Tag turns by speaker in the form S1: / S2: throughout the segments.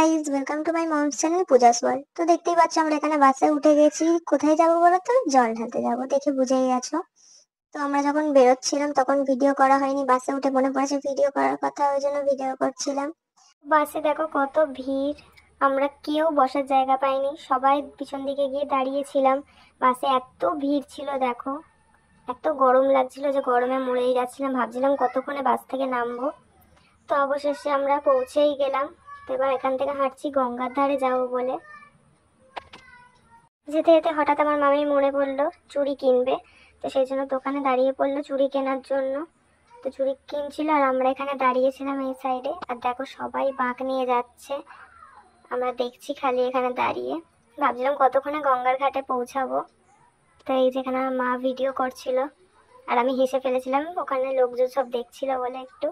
S1: Guys, welcome to my moms channel Puja's world. তো দেখতেই পাচ্ছ আমরা এখানে বাসে উঠে গেছি। কোথায় যাবো বলো তো? জল ঢালতে যাবো, দেখে বুঝেই গেছো। তো আমরা যখন বেরোচ্ছিলাম তখন ভিডিও করা হয়নি, বাসে উঠে মনে পড়েছে ভিডিও করার কথা, ওই জন্য ভিডিও করছিলাম। বাসে দেখো কত ভিড়, আমরা কেউ বসার জায়গা পাইনি, সবাই পিছন দিকে গিয়ে দাঁড়িয়েছিলাম। বাসে এত ভিড় ছিল দেখো, এত গরম লাগছিল যে গরমে মরেই যাচ্ছিলাম, ভাবছিলাম কতক্ষণে বাস থেকে নামবো। তো অবশেষে আমরা পৌঁছেই গেলাম। তো এবার এখান থেকে হাঁটছি গঙ্গার ধারে যাবো বলে। যেতে যেতে হঠাৎ আমার মামির মনে পড়লো চুড়ি কিনবে, তো সেই জন্য দোকানে দাঁড়িয়ে পড়লো চুড়ি কেনার জন্য। তো চুড়ি কিনছিল আর আমরা এখানে দাঁড়িয়েছিলাম এই সাইডে। আর দেখো সবাই বাঁক নিয়ে যাচ্ছে, আমরা দেখছি খালি এখানে দাঁড়িয়ে। ভাবছিলাম কতক্ষণে গঙ্গার ঘাটে পৌঁছাবো। তো এই যেখানে আমার মা ভিডিও করছিল আর আমি হেসে ফেলেছিলাম, ওখানে লোকজন সব দেখছিল বলে একটু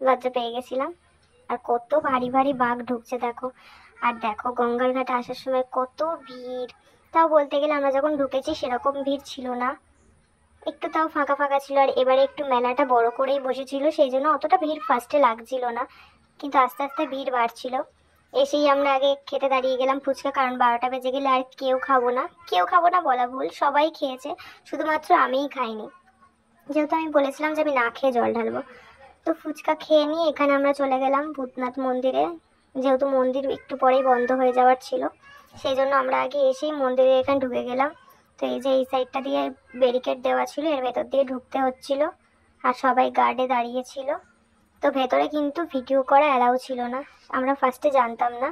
S1: লজ্জা পেয়ে গেছিলাম। আর কত ভারী ভারী বাঘ ঢুকছে দেখো। আর দেখো গঙ্গার ঘাটে আসার সময় কত ভিড়। তাও বলতে গেলে আমরা যখন ঢুকেছি সেরকম ভিড় ছিল না, একটু তাও ফাঁকা ফাঁকা ছিল। আর এবারে একটু মেলাটা বড় করেই বসেছিল, সেই জন্য অতটা ভিড় ফার্স্টে লাগছিল না, কিন্তু আস্তে আস্তে ভিড় বাড়ছিল। এসেই আমরা আগে খেতে দাঁড়িয়ে গেলাম ফুচকা, কারণ 12টা বেজে গেলে আর কেউ খাবো না বলা ভুল, সবাই খেয়েছে, শুধুমাত্র আমিই খাইনি, যেহেতু আমি বলেছিলাম যে আমি না খেয়ে জল ঢালবো। তো ফুচকা খেয়ে নিয়ে এখানে আমরা চলে গেলাম ভূতনাথ মন্দিরে, যেহেতু মন্দির একটু পরেই বন্ধ হয়ে যাওয়ার ছিল, সেই জন্য আমরা আগে এসেই মন্দিরে এখানে ঢুকে গেলাম। তো এই যে এই সাইডটা দিয়ে ব্যারিকেড দেওয়া ছিল, এর ভেতর দিয়ে ঢুকতে হচ্ছিল, আর সবাই গার্ডে দাঁড়িয়েছিল। তো ভেতরে কিন্তু ভিডিও করা অ্যালাউ ছিল না, আমরা ফার্স্টে জানতাম না।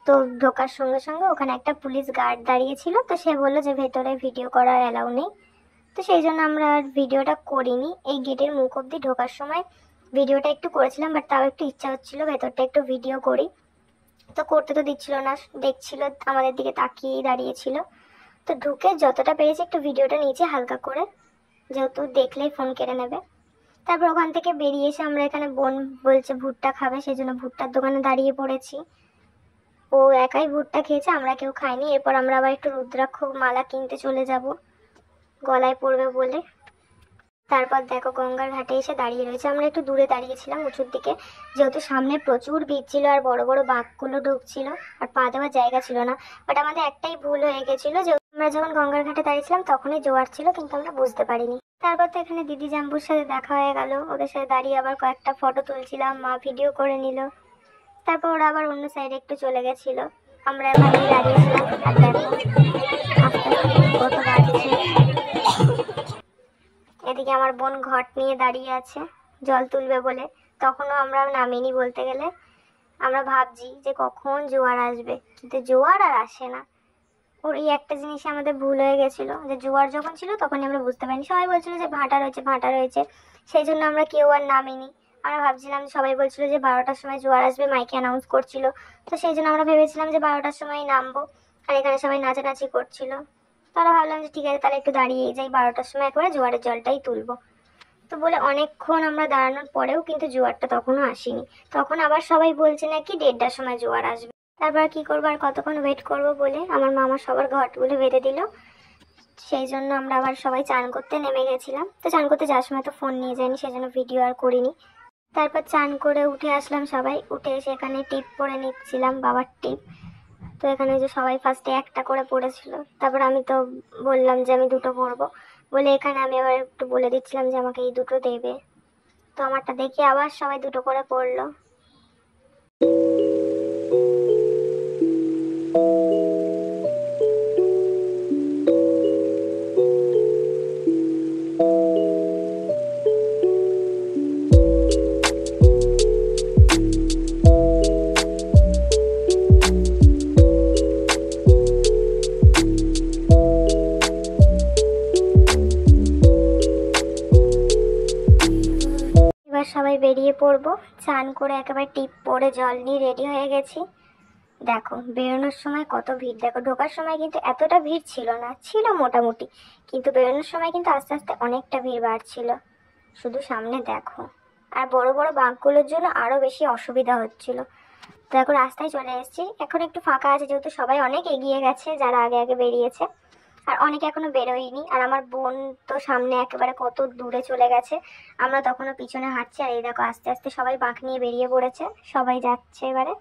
S1: তো ঢোকার সঙ্গে সঙ্গে ওখানে একটা পুলিশ গার্ড দাঁড়িয়েছিল, তো সে বললো যে ভেতরে ভিডিও করা অ্যালাউ নেই। তো সেই জন্য আমরা আর ভিডিওটা করিনি। এই গেটের মুখ অবধি ঢোকার সময় ভিডিওটা একটু করেছিলাম, বাট তাও একটু ইচ্ছা হচ্ছিল ভেতরটা একটু ভিডিও করি। তো করতে তো দিচ্ছিল না, দেখছিল, আমাদের দিকে তাকিয়েই দাঁড়িয়েছিল। তো ঢুকে যতটা পেরেছি একটু ভিডিওটা নিচে হালকা করে, যেহেতু দেখলেই ফোন কেড়ে নেবে। তারপর ওখান থেকে বেরিয়ে এসে আমরা এখানে বোন বলছে ভুট্টা খাবে, সেই জন্য ভুট্টার দোকানে দাঁড়িয়ে পড়েছি। ও একাই ভুট্টা খেয়েছে, আমরা কেউ খাইনি। এরপর আমরা আবার একটু রুদ্রাক্ষ মালা কিনতে চলে যাব, গলায় পড়বে বলে। তারপর দেখো গঙ্গার ঘাটে এসে দাঁড়িয়ে রয়েছে, আমরা একটু দূরে দাঁড়িয়েছিলাম উঁচুর দিকে, যেহেতু সামনে প্রচুর ভিড় ছিল আর বড় বড় বাঘগুলো ঢুকছিল আর পা দেওয়ার জায়গা ছিল না। বাট আমাদের একটাই ভুল হয়ে গেছিল, যে আমরা যখন গঙ্গার ঘাটে দাঁড়িয়েছিলাম তখনই জোয়ার ছিল, কিন্তু আমরা বুঝতে পারিনি। তারপর তো এখানে দিদি জাম্বুর সাথে দেখা হয়ে গেল, ওদের সাথে দাঁড়িয়ে আবার কয়েকটা ফটো তুলছিলাম, মা ভিডিও করে নিল। তারপর ওরা আবার অন্য সাইডে একটু চলে গেছিল, আমরা এখানে দাঁড়িয়েছিলাম। আর দেখো আস্তে আস্তে কত বাড়ছে। এদিকে আমার বোন ঘট নিয়ে দাঁড়িয়ে আছে জল তুলবে বলে, তখনও আমরা নামিনি বলতে গেলে। আমরা ভাবছি যে কখন জোয়ার আসবে, কিন্তু জোয়ার আর আসে না। ওর এই একটা জিনিসে আমাদের ভুল হয়ে গেছিলো, যে জোয়ার যখন ছিল তখনই আমরা বুঝতে পারিনি। সবাই বলছিল যে ভাটা রয়েছে ভাটা রয়েছে, সেই জন্য আমরা কেউ আর নামিনি। আমরা ভাবছিলাম, সবাই বলছিল যে 12টার সময় জোয়ার আসবে, মাইকে অ্যানাউন্স করছিল, তো সেই জন্য আমরা ভেবেছিলাম যে 12টার সময় নামবো। আর এখানে সবাই নাচানাচি করছিল, তারা ভাবলাম যে ঠিক আছে তাহলে একটু দাঁড়িয়েই যাই, 12টার সময় একবারে জোয়ারের জলটাই তুলবো। তো বলে অনেকক্ষণ আমরা দাঁড়ানোর পরেও কিন্তু জোয়ারটা তখনও আসেনি। তখন আবার সবাই বলছে নাকি 1:30টার সময় জোয়ার আসবে। তারপর কি করবো, আর কতক্ষণ ওয়েট করবো বলে আমার মামা সবার ঘটগুলো বেঁধে দিল। সেই জন্য আমরা আবার সবাই চান করতে নেমে গেছিলাম। তো চান করতে যাওয়ার সময় তো ফোন নিয়ে যাইনি, সেই জন্য ভিডিও আর করিনি। তারপর চান করে উঠে আসলাম, সবাই উঠে এসে এখানে টিপ পরে নিচ্ছিলাম, বাবার টিপ। তো এখানে যে সবাই ফার্স্টে একটা করে পড়েছিল, তারপর আমি তো বললাম যে আমি দুটো পরবো বলে, এখানে আমি আবার একটু বলে দিচ্ছিলাম যে আমাকে এই দুটো দেবে। তো আমারটা দেখে আবার সবাই দুটো করে পড়লো। সবাই বেরিয়ে পড়বো, চান করে একেবারে টিপ পরে জল নিয়ে রেডি হয়ে গেছি। দেখো বেরোনোর সময় কত ভিড়, দেখো ঢোকার সময় কিন্তু এতটা ভিড় ছিল না, ছিল মোটামুটি, কিন্তু বেরোনোর সময় কিন্তু আস্তে আস্তে অনেকটা ভিড় বাড়ছিল। শুধু সামনে দেখো, আর বড় বড় বাঁকগুলোর জন্য আরো বেশি অসুবিধা হচ্ছিল। দেখো রাস্তায় চলে এসেছি, এখন একটু ফাঁকা আছে, যেহেতু সবাই অনেক এগিয়ে গেছে যারা আগে আগে বেরিয়েছে, আর অনেকে এখনো বেরোয়নি। আর আমার বোন তো সামনে একেবারে কত দূরে চলে গেছে, আমরা তখনও পিছনে হাঁটছি। আর এই দেখো আস্তে আস্তে সবাই বাঁক নিয়ে বেরিয়ে পড়েছে, সবাই যাচ্ছে এবারে।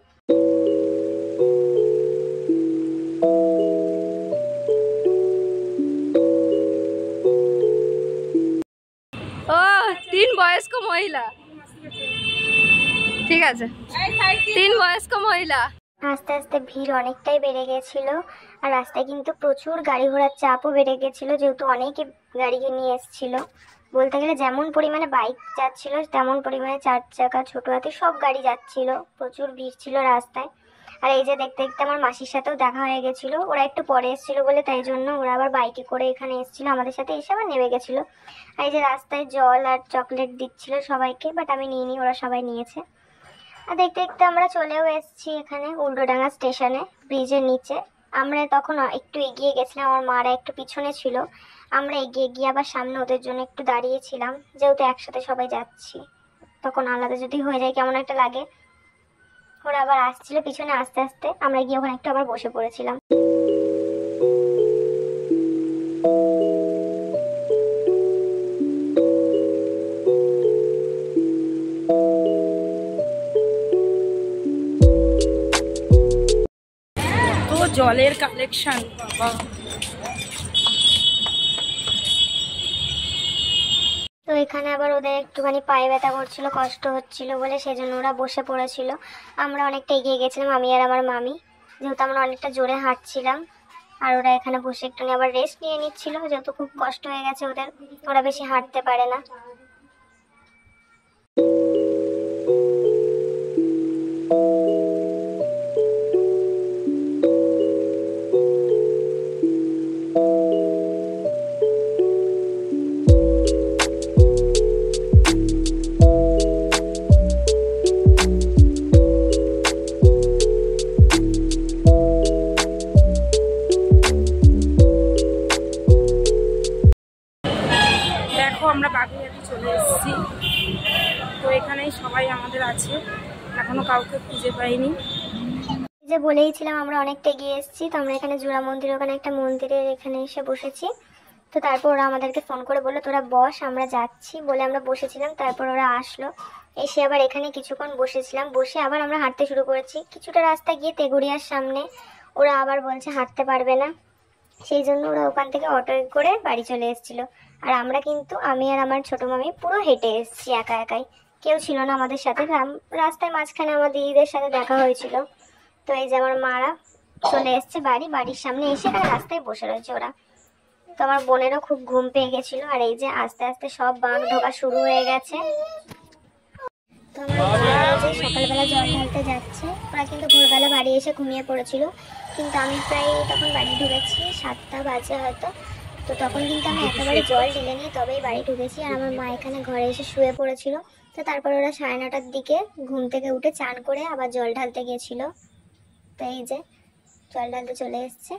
S2: মহিলা, ঠিক আছে, 3 বয়স্ক মহিলা।
S1: আস্তে আস্তে ভিড় অনেকটাই বেড়ে গেছিল, আর রাস্তায় কিন্তু প্রচুর গাড়ি ঘোড়ার চাপও বেড়ে গেছিলো, যেহেতু অনেকে গাড়িকে নিয়ে এসেছিল। বলতে গেলে যেমন পরিমাণে বাইক যাচ্ছিল তেমন পরিমাণে 4 চাকা ছোট হাতি সব গাড়ি যাচ্ছিল, প্রচুর ভিড় ছিল রাস্তায়। আর এই যে দেখতে দেখতে আমার মাসির সাথেও দেখা হয়ে গেছিলো, ওরা একটু পরে এসেছিলো বলে তাই জন্য ওরা আবার বাইকে করে এখানে এসেছিলো, আমাদের সাথে এসে আবার নেমে গেছিলো। আর এই যে রাস্তায় জল আর চকলেট দিচ্ছিল সবাইকে, বাট আমি নিইনি, ওরা সবাই নিয়েছে। আর দেখতে দেখতে আমরা চলেও এসেছি এখানে উল্টোডাঙ্গা স্টেশনে, ব্রিজের নিচে। আমরা তখন একটু এগিয়ে গেছিলাম, আমার মারা একটু পিছনে ছিল, আমরা এগিয়ে গিয়ে আবার সামনে ওদের জন্য একটু দাঁড়িয়েছিলাম, যেহেতু একসাথে সবাই যাচ্ছি, তখন আলাদা যদি হয়ে যায় কেমন একটা লাগে। ওরা আবার আসছিল পিছনে, আস্তে আস্তে আমরা গিয়ে ওখানে একটু আবার বসে পড়েছিলাম।
S2: জলের কালেকশন বাবা।
S1: তো এখানে আবার ওদের একটুখানি পায়ে ব্যথা করছিল, কষ্ট হচ্ছিল বলে সেজন্য ওরা বসে পড়েছিল। আমরা অনেকটা এগিয়ে গেছিলাম, আমি আর আমার মামি, যেহেতু আমরা অনেকটা জোরে হাঁটছিলাম। আর ওরা এখানে বসে একটুখানি আবার রেস্ট নিয়ে নিচ্ছিল, যেহেতু খুব কষ্ট হয়ে গেছে ওদের, ওরা বেশি হাঁটতে পারে না।
S2: আমরা বাগুইহাটি চলে এসেছি, তো এখানেই সবাই আমাদের আছে, এখনো কাউকে খুঁজে পাইনি।
S1: যে বলেইছিলাম আমরা অনেকটা এগিয়ে এসেছি, তো আমরা এখানে জোড়া মন্দির, ওখানে একটা মন্দিরের এখানে এসে বসেছি। তো তারপর ওরা আমাদেরকে ফোন করে বললো তোরা বস, আমরা যাচ্ছি বলে আমরা বসেছিলাম। তারপর ওরা আসলো, এসে আবার এখানে কিছুক্ষণ বসেছিলাম, বসে আবার আমরা হাঁটতে শুরু করেছি। কিছুটা রাস্তা গিয়ে তেগুড়িয়ার সামনে ওরা আবার বলছে হাঁটতে পারবে না, সেই জন্য ওরা ওখান থেকে অটোয় করে বাড়ি চলে এসেছিলো। আর আমরা কিন্তু, আমি আর আমার ছোটো মামি পুরো হেঁটে এসেছি একা একাই, কেউ ছিল না আমাদের সাথে। রাস্তায় মাঝখানে আমার দিদিদের সাথে দেখা হয়েছিল। তো এই যে আমার মারা চলে এসছে বাড়ি, বাড়ির সামনে এসে এখানে রাস্তায় বসে রয়েছে ওরা। তো আমার বোনেরও খুব ঘুম পেয়ে গেছিলো। আর এই যে আস্তে আস্তে সব বাঘ ঢোকা শুরু হয়ে গেছে। তো আমার যে সকালবেলা জল ঢালতে যাচ্ছে, ওরা কিন্তু ভোরবেলা বাড়ি এসে ঘুমিয়ে পড়েছিল, কিন্তু আমি প্রায় তখন বাড়ি ঢুকেছি 7টা বাজে হয়তো। তো তখন কিন্তু আমি একেবারে জল ঢেলে নিয়ে তবেই বাড়ি ঢুকেছি, আর আমার মা এখানে ঘরে এসে শুয়ে পড়েছিল। তো তারপর ওরা 9:30টার দিকে ঘুম থেকে উঠে চান করে আবার জল ঢালতে গিয়েছিল। তো এই যে জল ঢালতে চলে এসছে।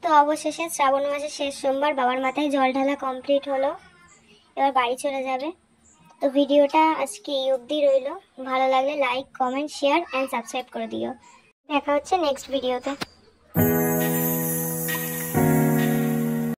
S1: তো অবশেষে শ্রাবণ মাসের শেষ সোমবার বাবার মাথায় জল ঢালা কমপ্লিট হলো, এবার বাড়ি চলে যাবে। তো ভিডিওটা আজকে এই অবধি রইলো, ভালো লাগলে like, comment, share and subscribe করে দিও। দেখা হচ্ছে নেক্সট ভিডিওতে।